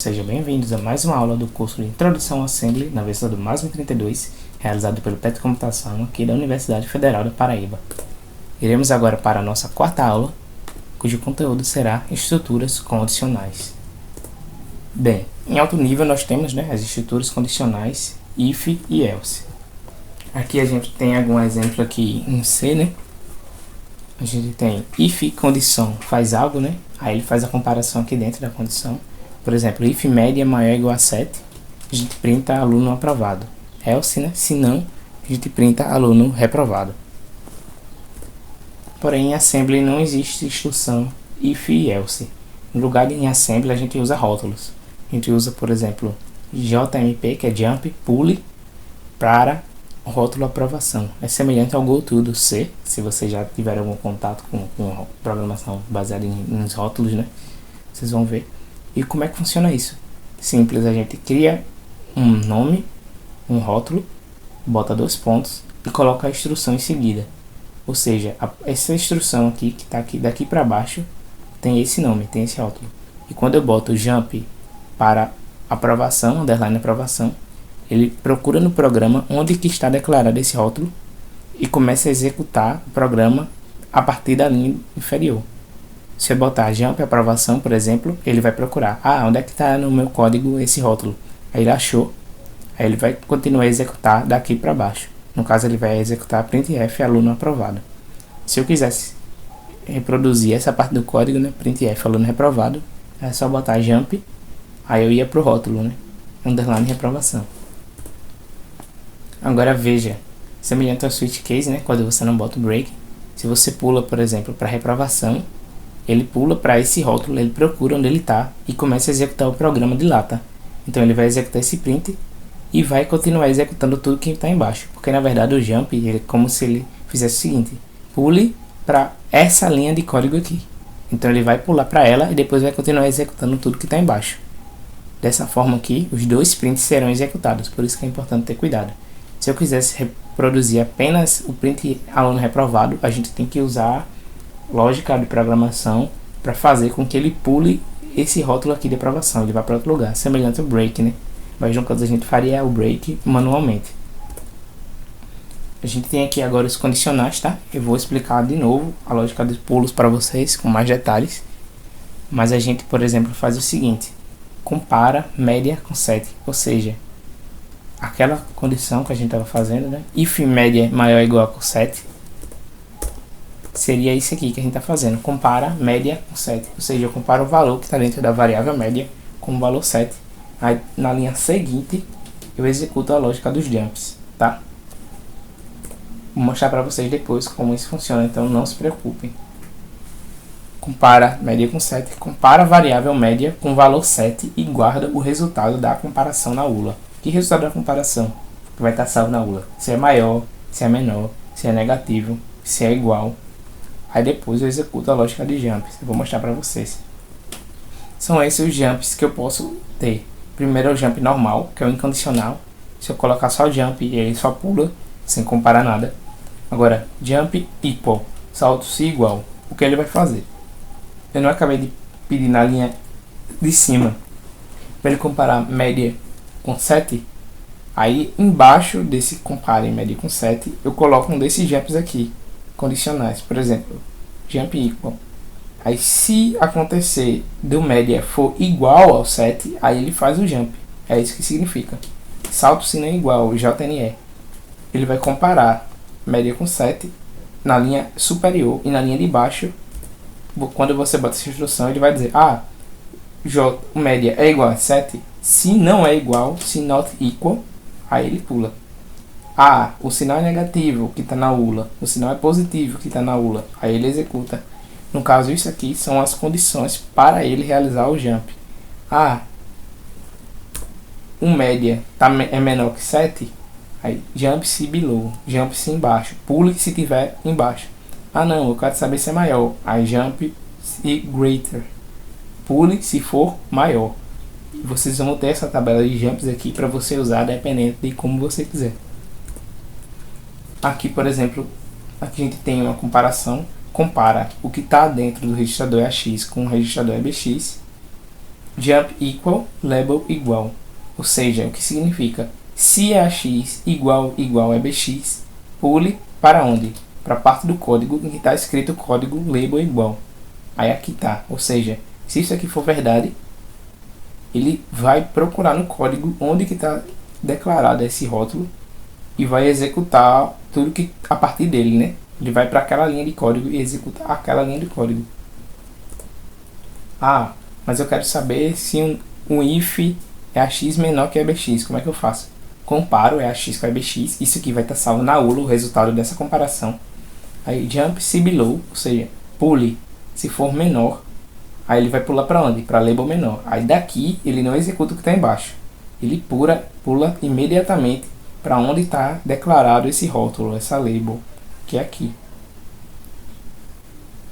Sejam bem-vindos a mais uma aula do curso de Introdução ao Assembly na versão do MASM 32, realizado pelo PET Computação aqui da Universidade Federal da Paraíba. Iremos agora para a nossa quarta aula, cujo conteúdo será Estruturas Condicionais. Bem, em alto nível nós temos as estruturas condicionais if e else. Aqui a gente tem algum exemplo aqui em C, A gente tem if condição faz algo, Aí ele faz a comparação aqui dentro da condição. Por exemplo, if média maior ou igual a 7, a gente printa aluno aprovado. Else, se não, a gente printa aluno reprovado. Porém, em Assembly não existe instrução if e else. No lugar de em Assembly, a gente usa rótulos. A gente usa, por exemplo, JMP, que é jump, pule, para rótulo aprovação. É semelhante ao GoTo do C, se você já tiver algum contato com programação baseada em rótulos, Vocês vão ver. E como é que funciona isso? Simples, a gente cria um nome, um rótulo, bota 2 pontos e coloca a instrução em seguida. Ou seja, essa instrução aqui, que está aqui daqui para baixo, tem esse nome, tem esse rótulo. E quando eu boto jump para aprovação, underline aprovação, ele procura no programa onde que está declarado esse rótulo e começa a executar o programa a partir da linha inferior. Se eu botar jump aprovação, por exemplo, ele vai procurar. Onde é que está no meu código esse rótulo? Aí ele achou. Aí ele vai continuar a executar daqui para baixo. No caso, ele vai executar printf aluno aprovado. Se eu quisesse reproduzir essa parte do código, printf aluno reprovado, é só botar jump. Aí eu ia para o rótulo, underline reprovação. Agora veja, semelhante ao switch case, quando você não bota o break, se você pula, por exemplo, para reprovação, ele pula para esse rótulo, ele procura onde ele está e começa a executar o programa de lá, Então ele vai executar esse print e vai continuar executando tudo que está embaixo. Porque na verdade o jump é como se ele fizesse o seguinte: pule para essa linha de código aqui. Então ele vai pular para ela e depois vai continuar executando tudo que está embaixo. Dessa forma aqui, os 2 prints serão executados, por isso que é importante ter cuidado. Se eu quisesse reproduzir apenas o print aluno reprovado, a gente tem que usar lógica de programação para fazer com que ele pule esse rótulo aqui de aprovação, ele vai para outro lugar, semelhante ao break, Mas no caso a gente faria o break manualmente. A gente tem aqui agora os condicionais, Eu vou explicar de novo a lógica dos pulos para vocês com mais detalhes. Mas a gente, por exemplo, faz o seguinte: compara média com 7, ou seja, aquela condição que a gente estava fazendo, if média maior ou igual a 7, seria isso aqui que a gente está fazendo, compara média com 7, ou seja, eu comparo o valor que está dentro da variável média com o valor 7. Aí na linha seguinte eu executo a lógica dos jumps, Vou mostrar para vocês depois como isso funciona, então não se preocupem. Compara média com 7, compara a variável média com o valor 7 e guarda o resultado da comparação na ULA. Que resultado da comparação? Que vai estar salvo na ULA. Se é maior, se é menor, se é negativo, se é igual. Aí depois eu executo a lógica de jumps. Eu vou mostrar para vocês. São esses os jumps que eu posso ter. Primeiro é o jump normal, que é o incondicional. Se eu colocar só o jump, ele só pula, sem comparar nada. Agora, jump equal, salto-se igual. O que ele vai fazer? Eu não acabei de pedir na linha de cima para ele comparar média com 7. Aí embaixo desse compare média com 7, eu coloco um desses jumps aqui, condicionais. Por exemplo, jump equal. Aí se acontecer do média for igual ao 7, aí ele faz o jump. É isso que significa. Salto se não é igual, JNE. Ele vai comparar média com 7 na linha superior e na linha de baixo. Quando você bota essa instrução, ele vai dizer: média é igual a 7. Se não é igual, se not equal, aí ele pula. O sinal é negativo, que está na ULA. O sinal é positivo, que está na ULA. Aí ele executa. No caso, isso aqui são as condições para ele realizar o jump. O média é menor que 7. Aí jump se below, jump se embaixo. Pule se tiver embaixo. Não, eu quero saber se é maior. Aí jump se greater. Pule se for maior. Vocês vão ter essa tabela de jumps aqui para você usar dependendo de como você quiser. Aqui, por exemplo, aqui a gente tem uma comparação. Compara o que está dentro do registrador AX com o registrador EBX. jump equal, label igual. Ou seja, o que significa? Se AX igual é BX, pule para onde? Para a parte do código em que está escrito código label igual. Aí aqui tá. Ou seja, se isso aqui for verdade, ele vai procurar no código onde que está declarado esse rótulo e vai executar tudo que a partir dele, né? Ele vai para aquela linha de código e executa aquela linha de código. Ah, mas eu quero saber se um if é AX menor que EBX. Como é que eu faço? Comparo EAX com EBX. Isso aqui vai estar salvo na ULA, o resultado dessa comparação. Aí jump se below, ou seja, pule se for menor. Aí ele vai pular para onde? Para label menor. Aí daqui ele não executa o que está embaixo. Ele pula imediatamente para onde está declarado esse rótulo, essa label, que é aqui.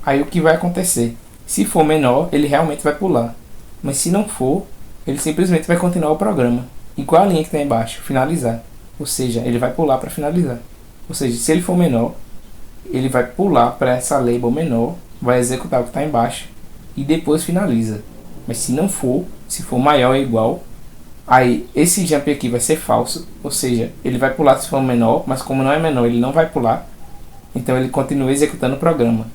Aí o que vai acontecer? Se for menor, ele realmente vai pular. Mas se não for, ele simplesmente vai continuar o programa. Igual a linha que está embaixo, finalizar. Ou seja, ele vai pular para finalizar. Ou seja, se ele for menor, ele vai pular para essa label menor, vai executar o que está embaixo e depois finaliza. Mas se não for, se for maior ou igual, aí esse jump aqui vai ser falso. Ou seja, ele vai pular se for menor, mas como não é menor, ele não vai pular. Então ele continua executando o programa.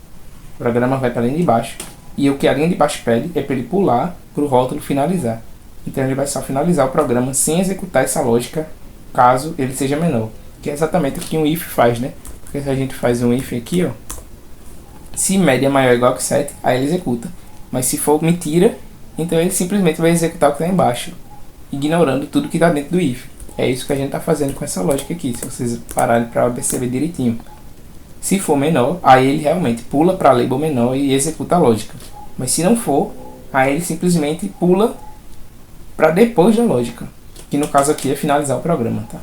O programa vai para a linha de baixo. E o que a linha de baixo pede é para ele pular para o rótulo finalizar. Então ele vai só finalizar o programa sem executar essa lógica caso ele seja menor. Que é exatamente o que um if faz, né? Porque se a gente faz um if aqui, ó, se média é maior ou igual que 7, aí ele executa. Mas se for mentira, então ele simplesmente vai executar o que está embaixo, ignorando tudo que está dentro do if. É isso que a gente está fazendo com essa lógica aqui, se vocês pararem para perceber direitinho. Se for menor, aí ele realmente pula para a label menor e executa a lógica. Mas se não for, aí ele simplesmente pula para depois da lógica, que no caso aqui é finalizar o programa, tá?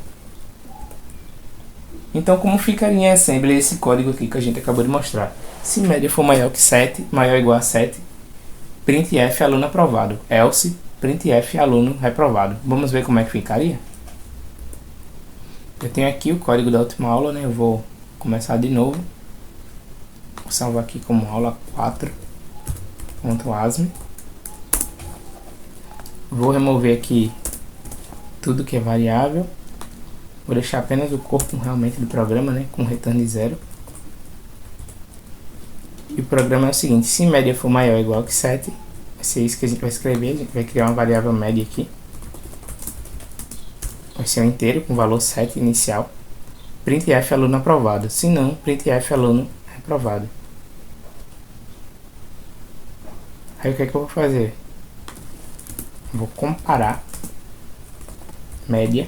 Então como ficaria em assembly esse código aqui que a gente acabou de mostrar? Se média for maior que 7, maior ou igual a 7, printf aluno aprovado, else printf aluno reprovado. Vamos ver como é que ficaria? Eu tenho aqui o código da última aula, né? Eu vou começar de novo. Vou salvar aqui como aula 4.asm. Vou remover aqui tudo que é variável. Vou deixar apenas o corpo realmente do programa, né? Com return de 0. E o programa é o seguinte: se média for maior ou igual que 7, vai ser isso que a gente vai escrever. A gente vai criar uma variável média aqui. Vai ser um inteiro com valor 7 inicial. Printf aluno aprovado. Se não, printf aluno reprovado. Aí o que é que eu vou fazer? Vou comparar média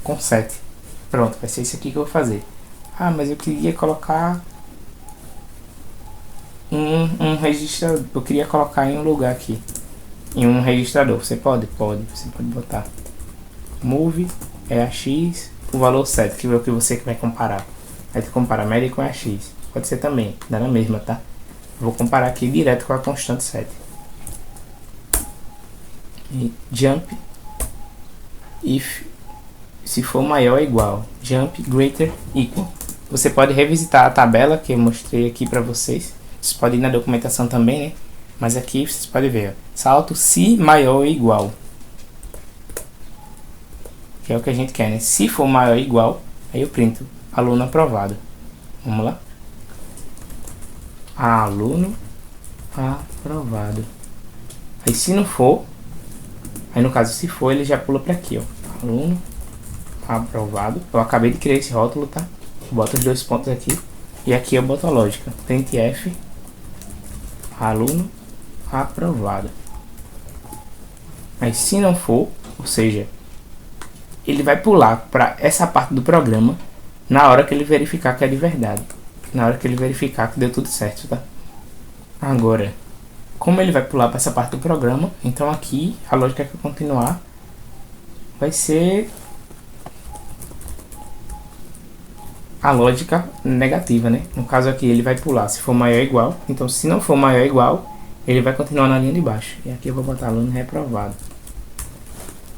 com 7. Pronto, vai ser isso aqui que eu vou fazer. Ah, mas eu queria colocar um registrador. Eu queria colocar em um lugar aqui, em um registrador. Você pode? Pode. Você pode botar move EAX, o valor 7, que é o que você vai comparar. Aí tu compara a média com EAX. Pode ser também, dá na mesma, tá? Vou comparar aqui direto com a constante 7. E jump if se for maior ou igual, jump greater equal. Você pode revisitar a tabela que eu mostrei aqui para vocês. Vocês podem ir na documentação também, né? Mas aqui vocês podem ver, ó, salto se maior ou igual, que é o que a gente quer, né? Se for maior ou igual, aí eu printo aluno aprovado. Vamos lá, aluno aprovado. Aí se não for, aí no caso se for, ele já pula para aqui, ó, aluno aprovado. Eu acabei de criar esse rótulo, tá? Boto os dois pontos aqui e aqui eu boto a lógica printf aluno aprovado. Mas se não for, ou seja, ele vai pular para essa parte do programa na hora que ele verificar que é de verdade, na hora que ele verificar que deu tudo certo, tá? Agora, como ele vai pular para essa parte do programa, então aqui a lógica que eu continuar vai ser a lógica negativa, né? No caso aqui ele vai pular se for maior ou igual. Então se não for maior ou igual, ele vai continuar na linha de baixo. E aqui eu vou botar aluno reprovado.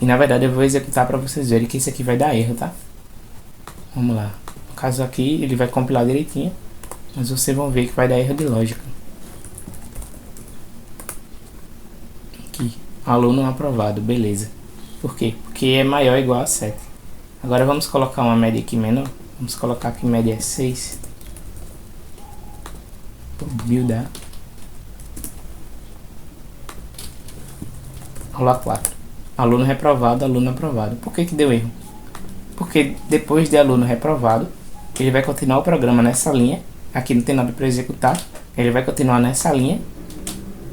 E na verdade eu vou executar para vocês verem que isso aqui vai dar erro, tá? Vamos lá. No caso aqui ele vai compilar direitinho, mas vocês vão ver que vai dar erro de lógica. Aluno aprovado, beleza. Por quê? Porque é maior ou igual a 7. Agora vamos colocar uma média aqui menor. Vamos colocar que média é 6. Vou buildar. Aula 4. Aluno reprovado, aluno aprovado. Por que deu erro? Porque depois de aluno reprovado, ele vai continuar o programa nessa linha. Aqui não tem nada para executar. Ele vai continuar nessa linha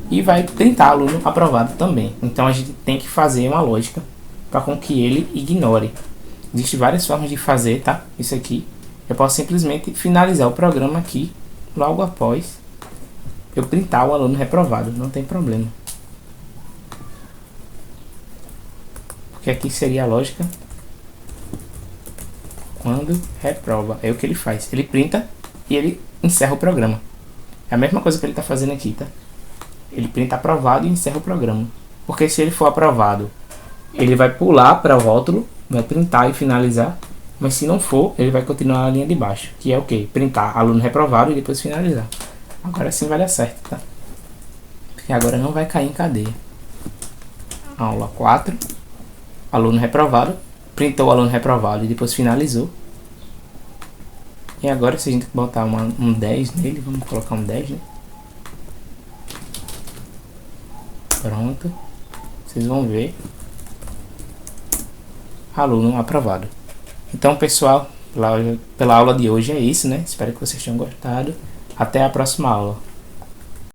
e vai tentar aluno aprovado também. Então a gente tem que fazer uma lógica para com que ele ignore. Existem várias formas de fazer, tá? Isso aqui. Eu posso simplesmente finalizar o programa aqui logo após eu printar o aluno reprovado. Não tem problema. Porque aqui seria a lógica quando reprova. É o que ele faz. Ele printa e ele encerra o programa. É a mesma coisa que ele está fazendo aqui, tá? Ele printa aprovado e encerra o programa. Porque se ele for aprovado, ele vai pular para o rótulo, vai printar e finalizar. Mas se não for, ele vai continuar na linha de baixo. Que é o que? Printar aluno reprovado e depois finalizar. Agora sim vai dar certo, tá? Porque agora não vai cair em cadeia. Aula 4. Aluno reprovado. Printou o aluno reprovado e depois finalizou. E agora se a gente botar um 10 nele, vamos colocar um 10, né? Pronto. Vocês vão ver. Aluno aprovado. Então, pessoal, pela aula de hoje é isso, né? Espero que vocês tenham gostado. Até a próxima aula.